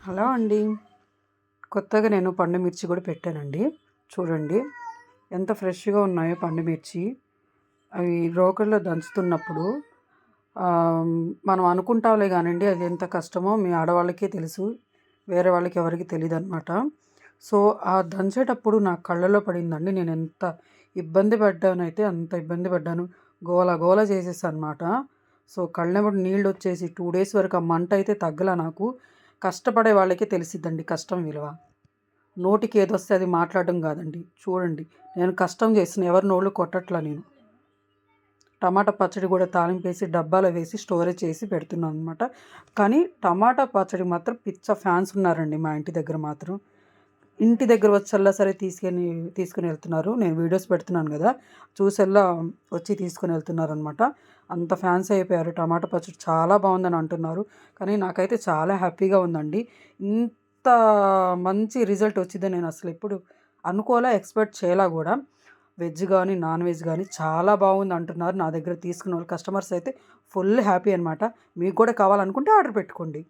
Hello అండి. కొత్తగా నేను పండు మిర్చి కూడా పెట్టానండి. చూడండి ఎంత ఫ్రెష్‌గా ఉన్నాయో పండు మిర్చి. అవి రోకలిలో దంచుతున్నప్పుడు మనం అనుకుంటాంలే గానండి అది ఎంత కష్టమో మీ ఆడవాళ్ళకే తెలుసు. వేరే వాళ్ళకి ఎవరికీ తెలీదనమాట. సో, ఆ దంచేటప్పుడు నా కళ్ళలో పడిందండి. నేనెంత ఇబ్బంది పడ్డానైతే అంత ఇబ్బంది పడ్డాను. గోల గోల చేసేసానమాట. సో, కళ్ళెమ్మట నీళ్ళొచ్చేసి 2 డేస్ వరకు ఆ మంటయితే తగ్గలా నాకు. కష్టపడే వాళ్ళకే తెలిసిద్దండి కష్టం విలువ. నోటికి ఏదొస్తే అది మాట్లాడడం కాదండి. చూడండి నేను కష్టం చేస్తున్నా, ఎవరి నోళ్ళు కొట్టట్లా నేను. టమాటా పచ్చడి కూడా తాలింపేసి డబ్బాలో వేసి స్టోరేజ్ చేసి పెడుతున్నాననమాట. కానీ టమాటా పచ్చడి మాత్రం పిచ్చ ఫ్యాన్స్ ఉన్నారండి మా ఇంటి దగ్గర మాత్రం. ఇంటి దగ్గర వచ్చల్లా సరే తీసుకొని వెళ్తున్నారు. నేను వీడియోస్ పెడుతున్నాను గదా! చూసల్లా వచ్చి తీసుకొని వెళ్తున్నారనమాట. అంత ఫ్యాన్స్ అయిపోయారు. టమాటా పచ్చడి చాలా బావుందని అంటున్నారు. కానీ నాకైతే చాలా హ్యాపీగా ఉందండి. ఇంత మంచి రిజల్ట్ వచ్చిద్దని నేను అసలెప్పుడు అనుకోలా, ఎక్స్‌పెక్ట్ చేయలా గూడా. వెజ్ గానీ, నాన్ వెజ్ గానీ చాలా బావుంది అంటున్నారు. నా దగ్గర తీసుకున్నోళ్ళు కస్టమర్స్ అయితే ఫుల్ హ్యాపీ అనమాట. మీకు కూడా కావాలనుకుంటే ఆర్డర్ పెట్టుకోండి.